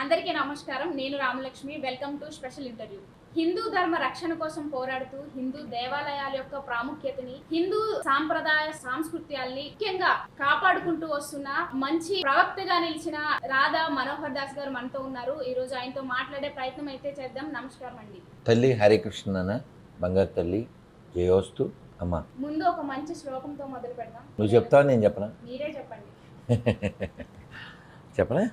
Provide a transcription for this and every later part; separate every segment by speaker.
Speaker 1: అందరికీ నమస్కారం. నేను Ramalakshmi. Welcome to special interview. Hindu ధర్మ రక్షణ కోసం పోరాడుతూ హిందూ దేవాలయాల యొక్క ప్రాముఖ్యతని, హిందూ సాంప్రదాయ సాంస్కృత్యాల్ని ముఖ్యంగా కాపాడుకుంటూ వస్తున్న మంచి ప్రవక్తగా నిలిచిన రాధా మనోహర్ దాస్ గారు మనతో ఉన్నారు. ఈ రోజు ఆయనతో మాట్లాడే ప్రయత్నం అయితే చేద్దాం. నమస్కారం అండి.
Speaker 2: తల్లి హరికృష్ణ బంగారు తల్లి జయోస్తు అమ్మ.
Speaker 1: ముందు ఒక మంచి శ్లోకంతో మొదలు పెడదాం.
Speaker 2: నువ్వు చెప్తావు, నేను చెప్పనా?
Speaker 1: మీరే చెప్పండి.
Speaker 2: చెప్పనా?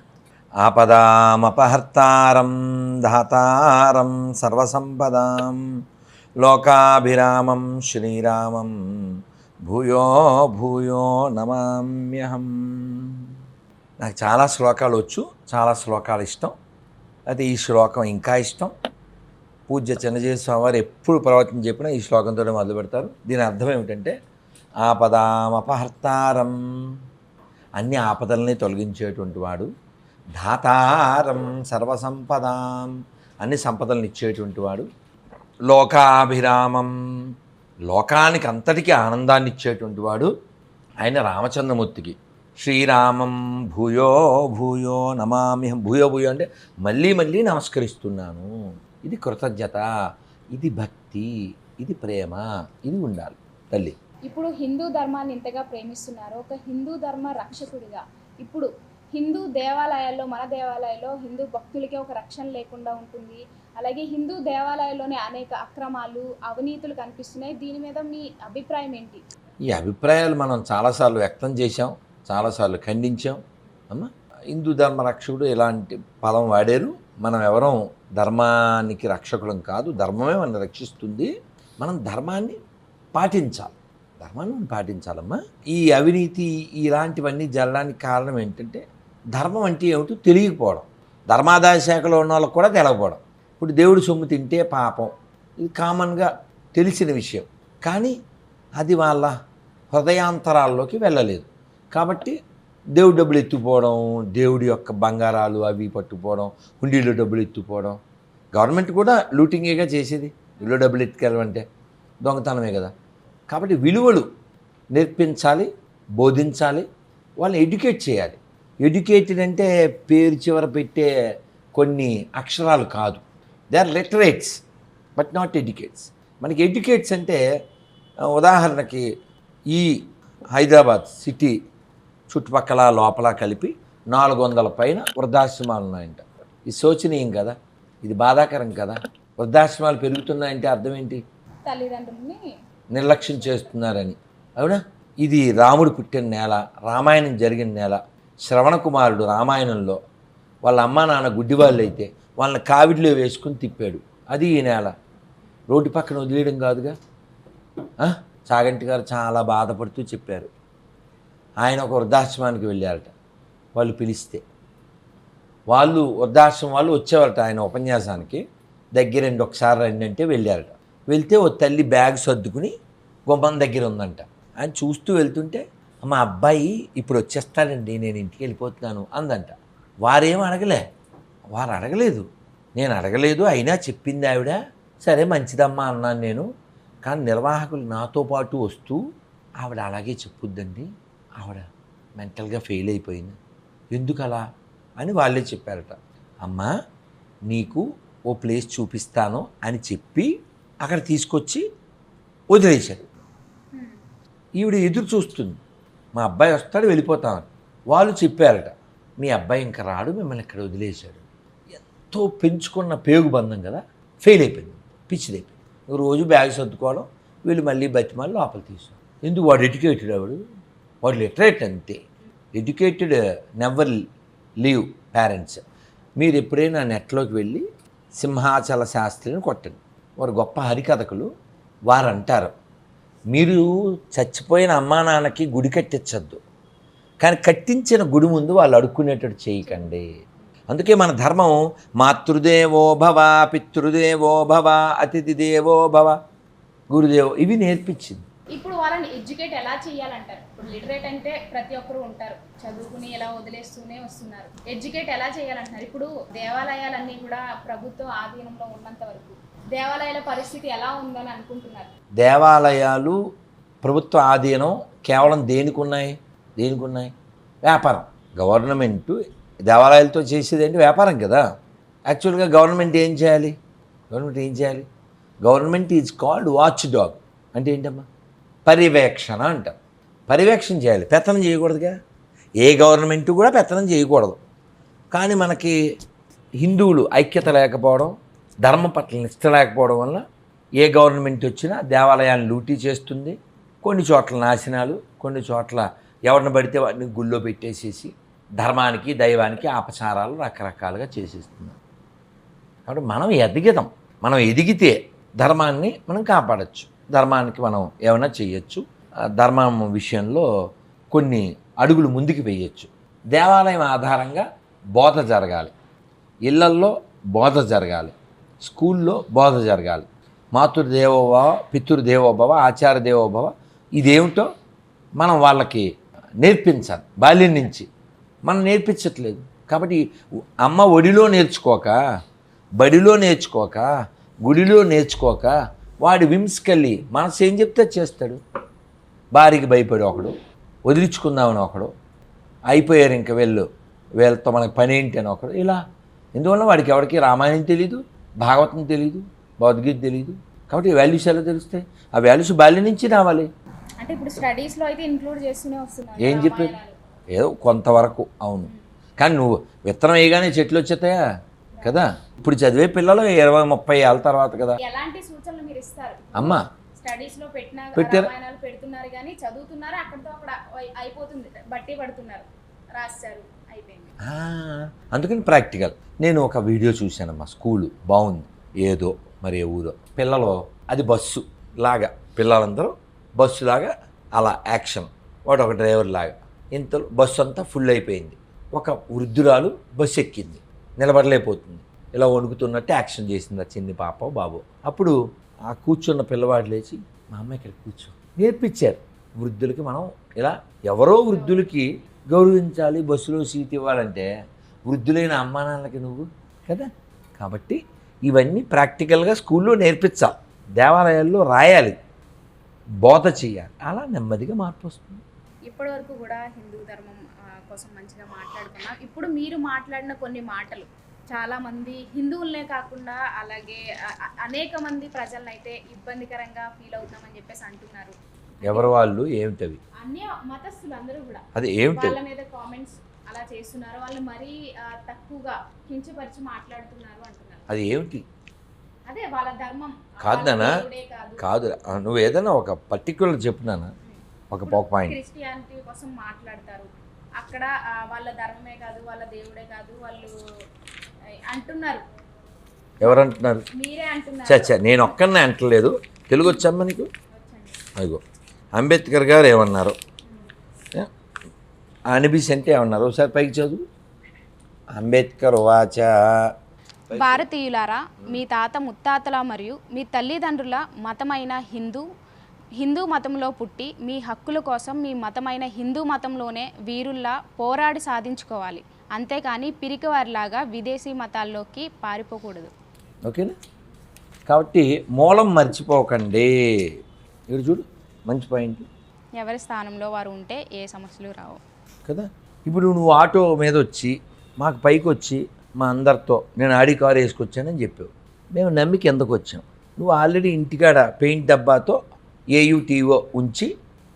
Speaker 2: ఆపదామపహర్తారం ధాతారం సర్వసంపదాం లోకాభిరామం శ్రీరామం భూయో భూయో నమామ్యహం. నాకు చాలా శ్లోకాలు వచ్చు, చాలా శ్లోకాలు ఇష్టం. అయితే ఈ శ్లోకం ఇంకా ఇష్టం. పూజ్య చిన్నజీవి స్వామి వారు ఎప్పుడు ప్రవచనం చెప్పినా ఈ శ్లోకంతో మొదలు పెడతారు. దీని అర్థం ఏమిటంటే ఆపదామపహర్తారం, అన్ని ఆపదల్ని తొలగించేటువంటి వాడు, ధాతారం సర్వసంపదాం, అన్ని సంపదలను ఇచ్చేటువంటి వాడు, లోకాభిరామం, లోకానికి అంతటికీ ఆనందాన్ని ఇచ్చేటువంటి వాడు ఆయన రామచంద్రమూర్తికి. శ్రీరామం భూయో భూయో నమామ్యహం. భూయో భూయో అంటే మళ్ళీ మళ్ళీ నమస్కరిస్తున్నాను. ఇది కృతజ్ఞత, ఇది భక్తి, ఇది ప్రేమ, ఇది ఉండాలి తల్లి.
Speaker 1: ఇప్పుడు హిందూ ధర్మాన్ని ఇంతగా ప్రేమిస్తున్నారు. ఒక హిందూ ధర్మ రక్షకుడిగా ఇప్పుడు హిందూ దేవాలయాల్లో, మన దేవాలయాల్లో హిందూ భక్తులకి ఒక రక్షణ లేకుండా ఉంటుంది. అలాగే హిందూ దేవాలయాల్లోనే అనేక అక్రమాలు, అవినీతులు కనిపిస్తున్నాయి. దీని మీద మీ అభిప్రాయం ఏంటి?
Speaker 2: ఈ అభిప్రాయాలు మనం చాలాసార్లు వ్యక్తం చేశాం, చాలాసార్లు ఖండించాం. అమ్మ, హిందూ ధర్మ రక్షకుడు ఇలాంటి పదం వాడారు. మనం ఎవరం ధర్మానికి రక్షకులం కాదు, ధర్మమే మనం రక్షిస్తుంది. మనం ధర్మాన్ని పాటించాలి, ధర్మాన్ని పాటించాలమ్మా. ఈ అవినీతి ఇలాంటివన్నీ జరగడానికి కారణం ఏంటంటే ధర్మం అంటే ఏమిటో తెలియకపోవడం, ధర్మాదాయ శాఖలో ఉన్న వాళ్ళకి కూడా తెలియకపోవడం. ఇప్పుడు దేవుడి సొమ్ము తింటే పాపం, ఇది కామన్గా తెలిసిన విషయం. కానీ అది వాళ్ళ హృదయాంతరాల్లోకి వెళ్ళలేదు. కాబట్టి దేవుడి డబ్బులు ఎత్తుపోవడం, దేవుడి యొక్క బంగారాలు అవి పట్టుకుపోవడం, హుండీలో డబ్బులు ఎత్తుపోవడం. గవర్నమెంట్ కూడా లూటింగేగా చేసేది. ఇల్లు డబ్బులు ఎత్తుకెళ్ళమంటే దొంగతనమే కదా. కాబట్టి విలువలు నేర్పించాలి, బోధించాలి, వాళ్ళని ఎడ్యుకేట్ చేయాలి. ఎడ్యుకేటెడ్ అంటే పేరు చివర పెట్టే కొన్ని అక్షరాలు కాదు. They are literates but not educates. మనకి ఎడ్యుకేట్స్ అంటే ఉదాహరణకి ఈ హైదరాబాద్ సిటీ చుట్టుపక్కల లోపల కలిపి 400 పైన వృద్ధాశ్రమాలు ఉన్నాయంట. ఇది శోచనీయం కదా, ఇది బాధాకరం కదా. వృద్ధాశ్రమాలు పెరుగుతున్నాయంటే అర్థం ఏంటి?
Speaker 1: తల్లిదండ్రుల్ని
Speaker 2: నిర్లక్ష్యం చేస్తున్నారని. అవునా? ఇది రాముడు పుట్టిన నేల, రామాయణం జరిగిన నేల. శ్రవణ కుమారుడు రామాయణంలో వాళ్ళ అమ్మా నాన్న గుడ్డివాళ్ళు అయితే వాళ్ళని కావిడిలో వేసుకుని తిప్పాడు. అది ఈ నేల. రోడ్డు పక్కన వదిలేయడం కాదుగా. చాగంటి గారు చాలా బాధపడుతూ చెప్పారు. ఆయన ఒక వృద్ధాశ్రమానికి వెళ్ళారట. వాళ్ళు పిలిస్తే వాళ్ళు వృద్ధాశ్రమం వాళ్ళు వచ్చేవారట ఆయన ఉపన్యాసానికి. దగ్గరండి, ఒకసారి రండి అంటే వెళ్ళారట. వెళ్తే ఓ తల్లి బ్యాగ్ సర్దుకుని గుమ్మం దగ్గర ఉందంట. ఆయన చూస్తూ వెళ్తుంటే మా అబ్బాయి ఇప్పుడు వచ్చేస్తాడండి, నేను ఇంటికి వెళ్ళిపోతున్నాను అందంట. వారేం అడగలే, వారు అడగలేదు, నేను అడగలేదు. అయినా చెప్పింది ఆవిడ. సరే మంచిదమ్మా అన్నాను నేను. కానీ నిర్వాహకులు నాతో పాటు వస్తూ ఆవిడ అలాగే చెప్పుద్దండి, ఆవిడ మెంటల్గా ఫెయిల్ అయిపోయింది, ఎందుకు అలా అని వాళ్ళే చెప్పారట. అమ్మా నీకు ఓ ప్లేస్ చూపిస్తాను అని చెప్పి అక్కడ తీసుకొచ్చి వదిలేశారు. ఈవిడ ఎదురు చూస్తుంది, మా అబ్బాయి వస్తాడు వెళ్ళిపోతామని. వాళ్ళు చెప్పారట, మీ అబ్బాయి ఇంకా రాడు, మిమ్మల్ని ఇక్కడ వదిలేశాడు. ఎంతో పెంచుకున్న పేగు బంధం కదా, ఫెయిల్ అయిపోయింది, పిచ్చిదైపోయింది. రోజు బ్యాగ్ సర్దుకోవడం, వీళ్ళు మళ్ళీ బతిమాలి లోపల తీసుకోవడం. ఎందుకు? వాడు ఎడ్యుకేటెడ్, వాడు లిటరేట్ అంతే. Educated never leave parents. మీరు ఎప్పుడైనా నెట్లోకి వెళ్ళి సింహాచల శాస్త్రిని కొట్టండి, వారు గొప్ప హరికథకులు. వారు అంటారు, మీరు చచ్చిపోయిన అమ్మా నాన్నకి గుడి కట్టించద్దు, కానీ కట్టించిన గుడి ముందు వాళ్ళు అడుక్కునేటట్టు చేయకండి. అందుకే మన ధర్మం మాతృదేవో భవ, పితృదేవో భవ, అతిథి దేవో భవ, గురుదేవో, ఇవి నేర్పించింది.
Speaker 1: ఇప్పుడు వాళ్ళని ఎడ్యుకేట్ ఎలా చేయాలంటారు? ఇప్పుడు లిటరేట్ అంటే ప్రతి ఒక్కరు ఉంటారు, చదువుకుని ఎలా వదిలేస్తూనే వస్తున్నారు. ఎడ్యుకేట్ ఎలా చేయాలంటున్నారు? ఇప్పుడు దేవాలయాలన్నీ కూడా ప్రభుత్వ ఆధీనంలో ఉన్నంత వరకు దేవాలయాల పరిస్థితి ఎలా ఉందని అనుకుంటున్నారు?
Speaker 2: దేవాలయాలు ప్రభుత్వ ఆధీనం కేవలం దేనికి ఉన్నాయి? వ్యాపారం. గవర్నమెంటు దేవాలయాలతో చేసేది ఏంటి వ్యాపారం కదా. యాక్చువల్గా గవర్నమెంట్ ఏం చేయాలి? Government is called watch dog. అంటే ఏంటమ్మా? పర్యవేక్షణ అంటారు. పర్యవేక్షణ చేయాలి, పెత్తనం చేయకూడదుగా. ఏ గవర్నమెంట్ కూడా పెత్తనం చేయకూడదు. కానీ మనకి హిందువులు ఐక్యత లేకపోవడం, ధర్మం పట్ల నిష్ట లేకపోవడం వల్ల ఏ గవర్నమెంట్ వచ్చినా దేవాలయాన్ని లూటీ చేస్తుంది. కొన్ని చోట్ల నాశనాలు, కొన్ని చోట్ల ఎవరిని పడితే వాటిని గుళ్ళో పెట్టేసేసి ధర్మానికి దైవానికి అపచారాలు రకరకాలుగా చేసేస్తున్నారు. కాబట్టి మనం ఎదిగితే ధర్మాన్ని మనం కాపాడచ్చు, ధర్మానికి మనం ఏమైనా చేయొచ్చు, ధర్మం విషయంలో కొన్ని అడుగులు ముందుకు వేయచ్చు. దేవాలయం ఆధారంగా బోధ జరగాలి, ఇళ్లల్లో బోధ జరగాలి, స్కూల్లో బోధ జరగాలి. మాతృదేవోభవ, పితృదేవోభవ, ఆచార్యదేవోభవ ఇదేమిటో మనం వాళ్ళకి నేర్పించాలి. బాల్యం నుంచి మనం నేర్పించట్లేదు. కాబట్టి అమ్మ ఒడిలో నేర్చుకోక, బడిలో నేర్చుకోక, గుడిలో నేర్చుకోక వాడి విమ్స్కెళ్ళి మనసు ఏం చెప్తే చేస్తాడు. భార్యకి భయపడి ఒకడు, వదిలించుకుందామని ఒకడు, అయిపోయారు ఇంకా వీళ్ళతో మనకి పని ఏంటి అని ఒకడు. ఇలా ఎందువల్ల వాడికి ఎవరికి రామాయణం తెలీదు, భాగవతం తెలీదు, భగవద్గీత తెలీదు. కాబట్టి వాల్యూస్ ఎలా తెలుస్తాయి? ఆ వాల్యూస్ బాల్యం నుంచి రావాలి.
Speaker 1: అంటే ఇప్పుడు స్టడీస్లో అయితే ఇంక్లూడ్ చేస్తూనే వస్తున్నారు.
Speaker 2: ఏం చెప్పేది? ఏదో కొంతవరకు అవును. కానీ నువ్వు విత్తనం వేయగానే చెట్లు వచ్చేస్తాయా కదా. ఇప్పుడు చదివే పిల్లలు 20-30 ఏళ్ళ తర్వాత కదా.
Speaker 1: ఎలాంటి సూచనలు మీరు ఇస్తారు?
Speaker 2: అమ్మా
Speaker 1: స్టడీస్లో రామాయణాలు పెడుతున్నారు కానీ చదువుతున్నారు, అక్కడితో అక్కడ అయిపోతుంది, బట్టి పడుతున్నారు, రాస్తారు, అయిపోయింది.
Speaker 2: అందుకని ప్రాక్టికల్. నేను ఒక వీడియో చూశానమ్మా, స్కూలు బాగుంది, ఏదో మరి ఏ ఊరో పిల్లలు, అది బస్సు లాగా, పిల్లలందరూ బస్సు లాగా అలా యాక్షన్, వాడు ఒక డ్రైవర్ లాగా. ఇంతలో బస్సు అంతా ఫుల్ అయిపోయింది. ఒక వృద్ధురాలు బస్సు ఎక్కింది, నిలబడలేకపోతుంది, ఇలా వణుకుతున్నట్టు యాక్షన్ చేసింది ఆ చిన్ని పాప బాబు. అప్పుడు ఆ కూర్చున్న పిల్లవాడు లేచి, మా అమ్మ ఇక్కడ కూర్చో నేర్పించారు. వృద్ధులకి మనం ఇలా ఎవరో వృద్ధులకి గౌరవించాలి, బస్సులో సీట్ ఇవ్వాలంటే వృద్ధులైన అమ్మా నాన్నలకి నువ్వు కదా. కాబట్టి ఇవన్నీ ప్రాక్టికల్గా స్కూల్లో నేర్పించాలి, దేవాలయాల్లో రాయాలి, బోధ చేయాలి. అలా నెమ్మదిగా మార్పు వస్తుంది.
Speaker 1: ఇప్పటి వరకు కూడా హిందూ ధర్మం కోసం మంచిగా మాట్లాడుకున్నాం. ఇప్పుడు మీరు మాట్లాడిన కొన్ని మాటలు చాలామంది హిందువులనే కాకుండా అలాగే అనేక మంది ప్రజలనైతే ఇబ్బందికరంగా ఫీల్ అవుతామని చెప్పేసి అంటున్నారు.
Speaker 2: ఎవరు వాళ్ళు? ఏమిటవి?
Speaker 1: అన్ని మతస్థులు అందరూ కూడా
Speaker 2: అది ఏమిటి
Speaker 1: వాళ్ళ మీద కామెంట్స్ అలా చేస్తున్నారు, వాళ్ళు మరీ తక్కువగా కించపరిచి మాట్లాడుతున్నారు అంటున్నారు.
Speaker 2: అది ఏమిటి?
Speaker 1: అదే వాళ్ళ ధర్మం
Speaker 2: కాదు నానా, కాదు. నువ్వు ఏదైనా ఒక పర్టిక్యులర్ చెప్పునానా, ఒక పాయింట్.
Speaker 1: క్రిస్టియానిటీ కోసం మాట్లాడతారు, అక్కడ వాళ్ళ ధర్మమే కాదు, వాళ్ళ దేవుడే కాదు వాళ్ళు అంటున్నారు.
Speaker 2: ఎవరు అంటున్నారు?
Speaker 1: మీరే అంటున్నారు.
Speaker 2: చచ్చా, నేను ఒక్కనే అంటలేదు. తెలుగు వచ్చమ్మా నీకు? అదిగో అంబేద్కర్ గారు ఏమన్నారు, అనిబిస్ అంటే ఏమన్నారు, ఒకసారి పైకి చదువు. అంబేద్కర్ వాచ,
Speaker 1: భారతీయులారా, మీ తాత ముత్తాతల మరియు మీ తల్లిదండ్రుల మతమైన హిందూ మతంలో పుట్టి మీ హక్కుల కోసం మీ మతమైన హిందూ మతంలోనే వీరుల్లా పోరాడి సాధించుకోవాలి, అంతేకాని పిరికివారిలాగా విదేశీ మతాల్లోకి పారిపోకూడదు.
Speaker 2: ఓకేనా? కాబట్టి మూలం మర్చిపోకండి. ఇక్కడ చూడు, మంచి పాయింట్.
Speaker 1: ఎవరి స్థానంలో వారు ఉంటే ఏ సమస్యలు రావు
Speaker 2: కదా. ఇప్పుడు నువ్వు ఆటో మీద వచ్చి మాకు పైకి వచ్చి మా అందరితో నేను ఆడి కారు వేసుకొచ్చానని చెప్పావు. మేము నమ్మికి ఎందుకు వచ్చాం? నువ్వు ఆల్రెడీ ఇంటికాడ పెయింట్ డబ్బాతో AUTO ఉంచి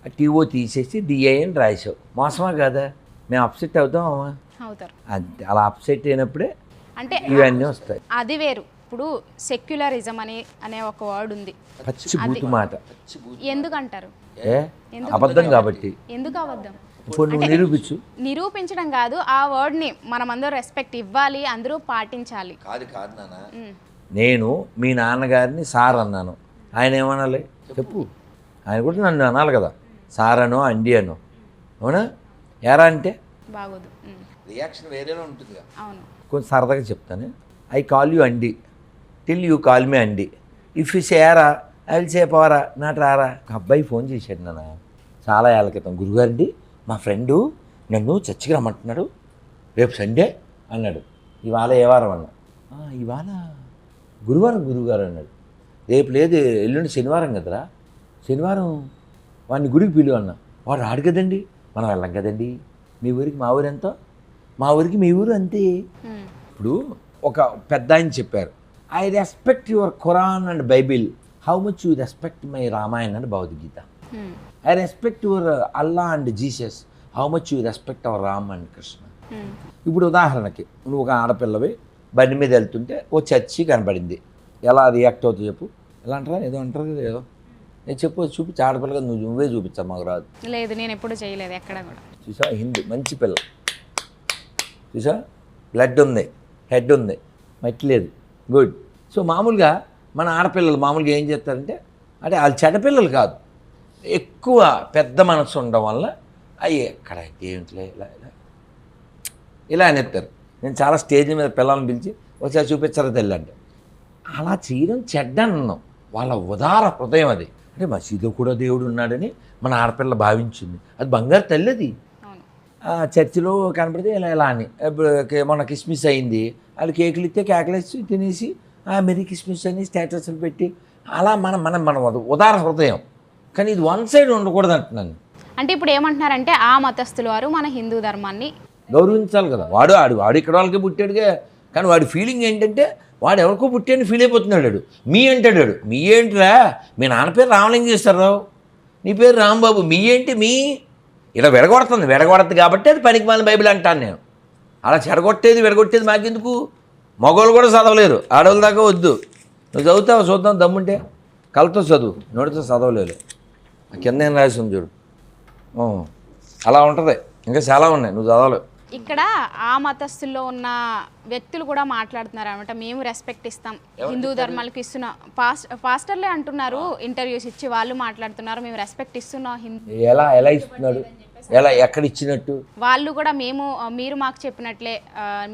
Speaker 2: ఆ టీఓ తీసేసి DI అని రాసావు. మోసమా కదా? మేము అప్సెట్ అవుతామా?
Speaker 1: అవుతారు.
Speaker 2: అంతే. అలా అప్సెట్ అయినప్పుడే
Speaker 1: అంటే
Speaker 2: ఇవన్నీ వస్తాయి.
Speaker 1: అది వేరు. ఇప్పుడు సెక్యులరిజం అనే ఒక వర్డ్ ఉంది.
Speaker 2: పచ్చి బూతు మాట.
Speaker 1: ఎందుకంటారు?
Speaker 2: అబద్ధం కాబట్టి.
Speaker 1: ఎందుకు అబద్ధం?
Speaker 2: ఇప్పుడు నువ్వు
Speaker 1: నిరూపించడం కాదు, ఆ వర్డ్ ని మనం అందరూ రెస్పెక్ట్ ఇవ్వాలి, అందరూ పాటించాలి.
Speaker 2: కాదు నాన్న, నేను మీ నాన్నగారిని సార్ అన్నాను, ఆయన ఏమనాలి చెప్పు? ఆయన కూడా నన్ను అనాలి కదా, సార్ అనో అండి అనో. అవునా? ఎరా అంటే
Speaker 1: బాగోదు,
Speaker 2: రియాక్షన్ వేరేలో ఉంటుంది.
Speaker 1: అవును.
Speaker 2: కొంచెం సరదాగా చెప్తాను. ఐ కాల్ యూ అండి టిల్ యూ కాల్ మీ అండి. ఇఫ్ యూ సేరా ఐ విల్ సే పవరా నాట్ రారా. ఒక అబ్బాయి ఫోన్ చేశాడు నాన్న చాలా ఏళ్ళ క్రితం, గురుగారండి మా ఫ్రెండు నన్ను చర్చికి రమ్మంటున్నాడు, రేపు సండే అన్నాడు. ఇవాళ ఏ వారం అన్నా? ఇవాళ గురువారం గురువుగారు అన్నాడు. రేపు లేదు, ఎల్లుండి శనివారం కదరా, శనివారం వాడిని గుడికి పిలువు అన్నా. వాడు రాడు కదండి, మనం వెళ్ళం కదండి. మీ ఊరికి మా ఊరు ఎంతో మా ఊరికి మీ ఊరు అంతే. ఇప్పుడు ఒక పెద్ద ఆయన చెప్పారు, I respect your Quran and Bible, how much you respect my Ramayana and Bhagavad Gita. I respect your Allah and Jesus, how much you respect hour Ram and Krishna. ఇప్పుడు ఉదాహరణకి నువ్వు ఒక ఆడపిల్లవి బండి మీద వెళ్తుంటే ఓ చర్చి కనపడింది, ఎలా రియాక్ట్ అవుతుంది చెప్పు? ఎలా అంటారా? ఏదో అంటారు కదా, ఏదో నేను చెప్పు, చూపించి ఆడపిల్లగా నువ్వే చూపించా, మాకు రాదు.
Speaker 1: లేదు, నేను ఎప్పుడు చేయలేదు ఎక్కడ కూడా.
Speaker 2: చూసా, హిందూ మంచి పిల్ల, చూసా, బ్లడ్ ఉంది, హెడ్ ఉంది, మట్టి లేదు, గుడ్. సో మామూలుగా మన ఆడపిల్లలు మామూలుగా ఏం చేస్తారంటే, అంటే వాళ్ళు చెడపిల్లలు కాదు, ఎక్కువ పెద్ద మనసు ఉండడం వల్ల అయ్యే ఎక్కడ ఏమిటిలే ఇలా ఇలా ఇలా అనేస్తారు. నేను చాలా స్టేజ్ మీద పిల్లల్ని పిలిచి ఒకసారి చూపించారా తెల్లి అంటే, అలా చేయడం చెడ్డ అన్నాం. వాళ్ళ ఉదార హృదయం అది. అంటే మసీదులో కూడా దేవుడు ఉన్నాడని మన ఆడపిల్ల భావించింది, అది బంగారు తల్లి అది. చర్చిలో కనపడితే ఇలా ఇలా అని, మొన్న కిస్మిస్ అయింది, వాళ్ళు కేకులు ఇస్తే కేకలేసి తినేసి మెరీ కిస్మిస్ అని స్టేటస్లు పెట్టి అలా మన మన మన ఉదార హృదయం. కానీ ఇది వన్ సైడ్ ఉండకూడదు అంటున్నాను.
Speaker 1: అంటే ఇప్పుడు ఏమంటున్నారంటే ఆ మతస్థుల వారు మన హిందూ ధర్మాన్ని
Speaker 2: గౌరవించాలి కదా. వాడు ఇక్కడ వాళ్ళకి పుట్టాడుగా, కానీ వాడి ఫీలింగ్ ఏంటంటే వాడు ఎవరికో పుట్టాడని ఫీల్ అయిపోతున్నాడు. వాడు మీ అంటాడు, మీ ఏంటిరా, మీ నాన్న పేరు రామలింగేశ్వరరావు, నీ పేరు రాంబాబు, మీ ఏంటి మీ ఇలా విడగొడుతుంది కాబట్టి అది పనికి మాలిన బైబిల్ అంటాను నేను. అలా విడగొట్టేది మాకెందుకు? మగవాళ్ళు కూడా చదవలేరు, ఆడవాళ్ళ దాకా వద్దు. నువ్వు చదువుతావు చూద్దాం, దమ్ముంటే కళ్ళతో చదువు, నోటితో చదవలేదు. కింద ఏం రాసి ఉంది చూడు, అలా ఉంటుంది. ఇంకా చాలా ఉన్నాయి, నువ్వు చదవలేవు.
Speaker 1: ఇక్కడ ఆ మతస్థుల్లో ఉన్న వ్యక్తులు కూడా మాట్లాడుతున్నారు అనమాట, మేము రెస్పెక్ట్ ఇస్తాం హిందూ ధర్మాలకు ఇస్తున్నా. పాస్టర్లే అంటున్నారు, ఇంటర్వ్యూస్ ఇచ్చి వాళ్ళు మాట్లాడుతున్నారు, మేము రెస్పెక్ట్ ఇస్తున్నాం హిందూ.
Speaker 2: ఎలా ఇస్తున్నాడు, ఎలా ఎక్కడ ఇచ్చినట్టు?
Speaker 1: వాళ్ళు కూడా మీరు మాకు చెప్పినట్లే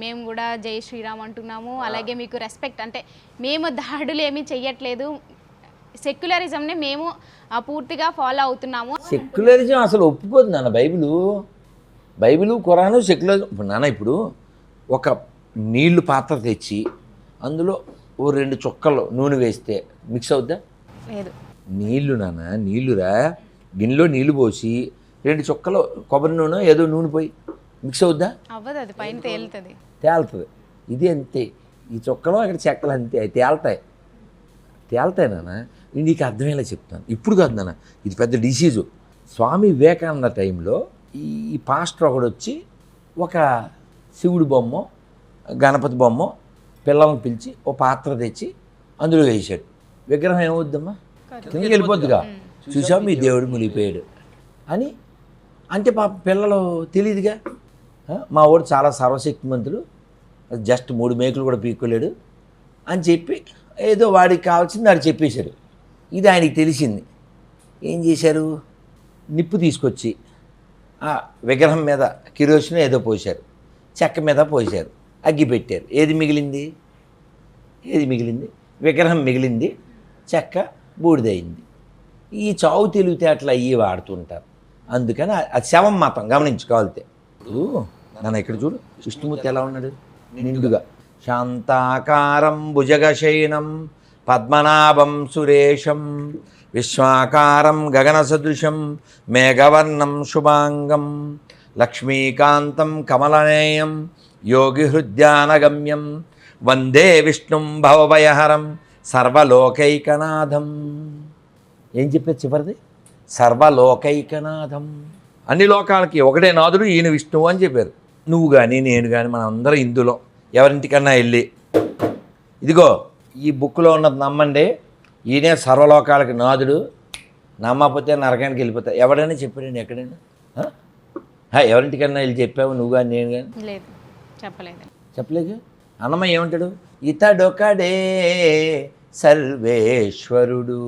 Speaker 1: మేము కూడా జై శ్రీరామ్ అంటున్నాము, అలాగే మీకు రెస్పెక్ట్, అంటే మేము దాడులు ఏమీ చెయ్యట్లేదు, సెక్యులరిజంని మేము పూర్తిగా ఫాలో అవుతున్నాము.
Speaker 2: సెక్యులరిజం అసలు ఒప్పుకోదు నాన్న. Bible Quran secularism. ఇప్పుడు నాన్న, ఇప్పుడు ఒక నీళ్లు పాత్ర తెచ్చి అందులో ఓ 2 చుక్కలు నూనె వేస్తే మిక్స్ అవుద్దా?
Speaker 1: లేదు.
Speaker 2: నీళ్ళురా, గిన్నెలో నీళ్లు పోసి 2 చుక్కలు కొబ్బరి నూనె ఏదో నూనె పోయి మిక్స్ అవుద్దా?
Speaker 1: అవ్వదు, అది పైన తేలుతుంది.
Speaker 2: ఇది అంతే. ఈ చుక్కలు అక్కడ చెక్కలు అంతే, అవి తేలుతాయి నాన్న. నీకు అర్థమయ్యేలా చెప్తాను. ఇప్పుడు కాదు నాన్న, ఇది పెద్ద డిసీజు. స్వామి వివేకానంద టైంలో ఈ పాస్టర్ ఒకడు వచ్చి ఒక శివుడి బొమ్మ, గణపతి బొమ్మ పిల్లల్ని పిలిచి ఓ పాత్ర తెచ్చి అందులో వేసాడు. విగ్రహం ఏమవుద్దమ్మా? కిందకి వెళ్ళిపోద్దుగా. చూసావు, మీ దేవుడు మునిగిపోయాడు అని అంటే పాప పిల్లలు తెలియదుగా. మా వాడు చాలా సర్వశక్తిమంతుడు, జస్ట్ 3 మేకులు కూడా పీక్కోలేడు అని చెప్పి ఏదో వాడికి కావాల్సింది వాడు చెప్పేశారు. ఇది ఆయనకి తెలిసింది. ఏం చేశారు? నిప్పు తీసుకొచ్చి ఆ విగ్రహం మీద కిరోసిన్ ఏదో పోశారు, చెక్క మీద పోశారు, అగ్గి పెట్టారు. ఏది మిగిలింది? విగ్రహం మిగిలింది, చెక్క బూడిదయింది. ఈ చావు తెలివితేటలు అయ్యి వాడుతుంటారు. అందుకని అది శవం మతం గమనించుకోవాలితే. ఇప్పుడు నన్ను ఇక్కడ చూడు, విష్ణుమూర్తి ఎలా ఉన్నాడు? నిండుగా శాంతాకారం భుజగశయనం పద్మనాభం సురేశం విశ్వాకారం గగన సదృశం మేఘవర్ణం శుభాంగం లక్ష్మీకాంతం కమలనేయం యోగి హృద్యానగమ్యం వందే విష్ణుం భవభయహరం సర్వలోకైకనాథం. ఏం చెప్పారు చివరిది? సర్వలోకైకనాథం. అన్ని లోకాలకి ఒకటే నాథుడు, ఈయన విష్ణువు అని చెప్పారు. నువ్వు కానీ నేను కానీ మనం అందరం ఇందులో ఎవరింటికన్నా వెళ్ళి ఇదిగో ఈ బుక్లో ఉన్నది నమ్మండి, ఈయనే సర్వలోకాలకి నాథుడు, నమ్మకపోతే నరకానికి వెళ్ళిపోతా. ఎవడైనా చెప్పాడండి ఎక్కడైనా? ఎవరింటికన్నా వెళ్ళి చెప్పావు నువ్వు కానీ నేను కానీ?
Speaker 1: లేదు,
Speaker 2: చెప్పలేదు. అన్నమయ్య ఏమంటాడు? ఇతడొకడే సర్వేశ్వరుడు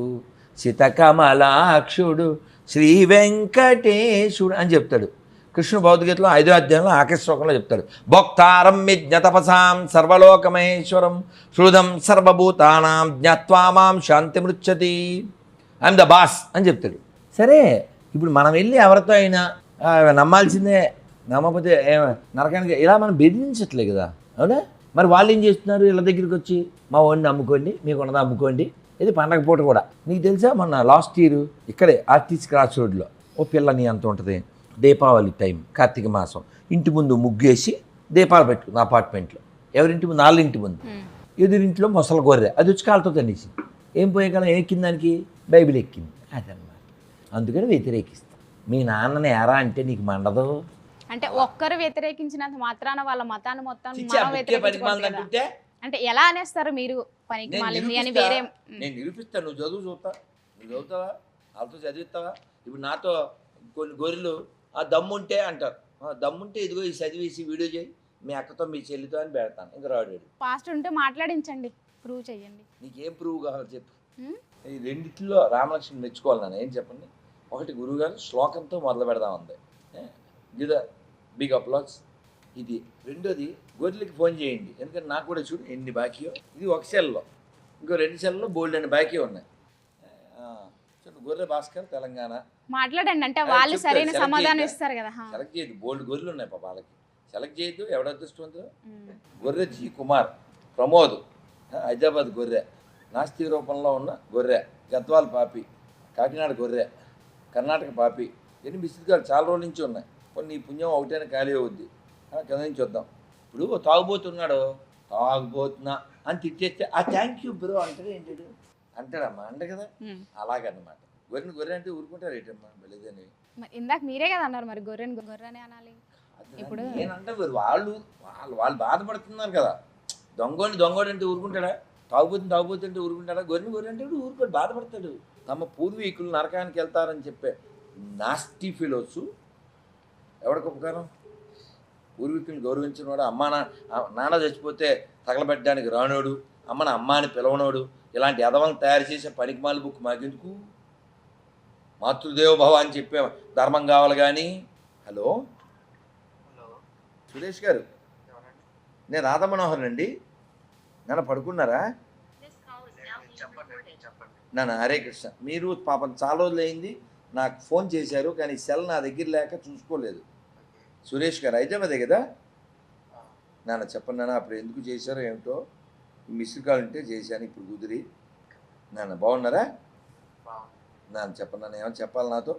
Speaker 2: శితకమలాక్షుడు శ్రీ వెంకటేశుడు అని చెప్తాడు. కృష్ణుడు భగవద్గీతలో 5వ అధ్యాయంలో ఆఖరి శ్లోకంలో చెప్తాడు, భోక్తారం యజ్ఞతపసాం సర్వలోకమహేశ్వరం శృదం సర్వభూతానాం జ్ఞాత్వా మాం శాంతి మృచ్చతి, ఐఎమ్ ద బాస్ అని చెప్తాడు. సరే, ఇప్పుడు మనం వెళ్ళి ఎవరితో అయినా నమ్మాల్సిందే, నమ్మకపోతే నరకానికి ఇలా మనం బెదిరించట్లే కదా, అవునా? మరి వాళ్ళు ఏం చేస్తున్నారు? వీళ్ళ దగ్గరికి వచ్చి మా వాడిని అమ్ముకోండి, మీకు ఉన్నది అమ్ముకోండి. ఇది పండగ పూట కూడా. నీకు తెలుసా, మొన్న లాస్ట్ ఇయర్ ఇక్కడే ఆర్టిస్ట్ క్రాస్ రోడ్లో ఓ పిల్లని అంత ఉంటుంది, దీపావళి టైం, కార్తీక మాసం, ఇంటి ముందు ముగ్గేసి దీపాలు పెట్టుకుంది అపార్ట్మెంట్లో. ఎవరింటి ముందు? వాళ్ళ ఇంటి ముందు. ఎదురింట్లో మొసల గొర్రె, అది వచ్చి కాళ్ళతో తన్నేసింది. ఏం పోయేకాలం ఎక్కింది దానికి? బైబిల్ ఎక్కింది. అదన్నమాట. అందుకని వ్యతిరేకిస్తాం. మీ నాన్నని ఎరా అంటే నీకు మండదు.
Speaker 1: అంటే ఒక్కరు వ్యతిరేకించినంత మాత్రాన వాళ్ళ మతాన్ని మొత్తం
Speaker 2: చిచ్చా,
Speaker 1: మనం
Speaker 2: బుక్కే పనికి మాలింది
Speaker 1: వ్యతిరేకించకూడదు కదా.
Speaker 2: అంటుంటే
Speaker 1: అంటే ఎలా అనేస్తారు మీరు పనికి
Speaker 2: నేను
Speaker 1: మాలింది అని
Speaker 2: నిరూపిస్తా.
Speaker 1: వేరే
Speaker 2: నేను నిరూపిస్తాను. నువ్వు చదువు చూస్తా. నువ్వు చదువుతావా? వాళ్ళతో చదివిస్తావా? ఇప్పుడు నాతో కొన్ని గొర్రెలు ఆ దమ్ముంటే అంటారు. దమ్ముంటే ఇదిగో ఈ చదివేసి వీడియో చేయి, మీ అక్కతో మీ చెల్లితో అని పెడతాను. ఇంకా రాడు.
Speaker 1: పాస్ట్ ఉంటే మాట్లాడించండి, ప్రూవ్ చేయండి.
Speaker 2: నీకేం ప్రూవ్ కావాలి చెప్పు.
Speaker 1: ఉమ్,
Speaker 2: ఈ రెండిట్లో రామలక్ష్మి మెచ్చుకోవాలి. నన్ను ఏం చెప్పండి. ఒకటి గురువుగారు శ్లోకంతో మొదలు పెడదాం ఉంది. గిద బిగ్ అప్లాస్. ఇది రెండోది గొర్రెలకి ఫోన్ చేయండి. ఎందుకంటే నాకు కూడా చూడు ఎన్ని బాకీయో. ఇది ఒక సెల్లో, ఇంకో 2 సెల్లో బోల్డ్ అని బాకీ ఉన్నాయి. చూడు గొర్రె భాస్కర్ తెలంగాణ.
Speaker 1: మాట్లాడండి, అంటే వాళ్ళు
Speaker 2: చెప్తారు,
Speaker 1: సరైన
Speaker 2: select
Speaker 1: సమాధానం
Speaker 2: చేయొద్దా?
Speaker 1: ఇస్తారు కదా.
Speaker 2: సెలెక్ట్ చేయొద్దు. బోల్డ్ గొర్రెలు ఉన్నాయి పాప వాళ్ళకి. సెలెక్ట్ చేయొద్దు. ఎవడ అదృష్టవంతుడు?
Speaker 1: ఉమ్,
Speaker 2: గొర్రె జీ కుమార్ ప్రమోద్, హైదరాబాద్ గొర్రె, నాస్తిక రూపంలో ఉన్న గొర్రె, గద్వాల్ పాపి, కాకినాడ గొర్రె, కర్ణాటక పాపి. ఎన్ని మిస్టేక్లు చాలా రోజుల నుంచి ఉన్నాయి. కొన్ని ఈ పుణ్యం ఒకటైనా ఖాళీ అవుద్ది. కింద నుంచి వద్దాం. ఇప్పుడు తాగుబోతున్నాడు, తాగుబోతున్నా అని తిట్టేస్తే ఆ థ్యాంక్ యూ బ్రో అంటాడు. ఏంటాడు అంటాడమ్మా? అంట కదా.
Speaker 1: ఉమ్.
Speaker 2: అలాగన్నమాట. గొర్రెని గొర్రె అంటే ఊరుకుంటారు ఏంటమ్మా? వెళ్ళేదని.
Speaker 1: మరి ఇందాక మీరే కదా అన్నారు, మరి గొర్రెని గొర్రెనే అనాలి. ఇప్పుడు
Speaker 2: నేనంటే వాళ్ళు వాళ్ళు బాధపడుతున్నారు కదా. దొంగోడు అంటే ఊరుకుంటాడా? తాగుబోతుంటే ఊరుకుంటాడా? గొర్రెని గొర్రె అంటే ఊరుకోడు, బాధపడతాడు. తమ పూర్వీకులు నరకానికి వెళ్తారని చెప్పే నాస్టీ ఫిలోసు ఎవడికి ఉపకారం? పూర్వీకులను గౌరవించిన వాడు, నాన్న చచ్చిపోతే తగలబెట్టడానికి రానోడు, అమ్మని అమ్మ అని పిలవనోడు, ఇలాంటి ఎదవలను తయారు చేసే పనికిమాల బుక్ మాకెందుకు? మాతృదేవ భవ అని చెప్పే ధర్మం కావాలి కానీ. హలో సురేష్ గారు, నేను రాధా మనోహర్ అండి. నన్ను పడుకున్నారా? నాన్న హరే కృష్ణ. మీరు పాపం చాలా రోజులు అయింది నాకు ఫోన్ చేశారు, కానీ సెల్ నా దగ్గర లేక చూసుకోలేదు. సురేష్ గారు హైదరాబాదే కదా? నాన్న చెప్పండి నాన్న, అప్పుడు ఎందుకు చేశారో ఏమిటో. మిస్డ్ కాల్ ఉంటే చేశాను, ఇప్పుడు కుదిరి. నాన్న బాగున్నారా? నాన్న చెప్పండి నాన్న, ఏమైనా చెప్పాలి నాతో?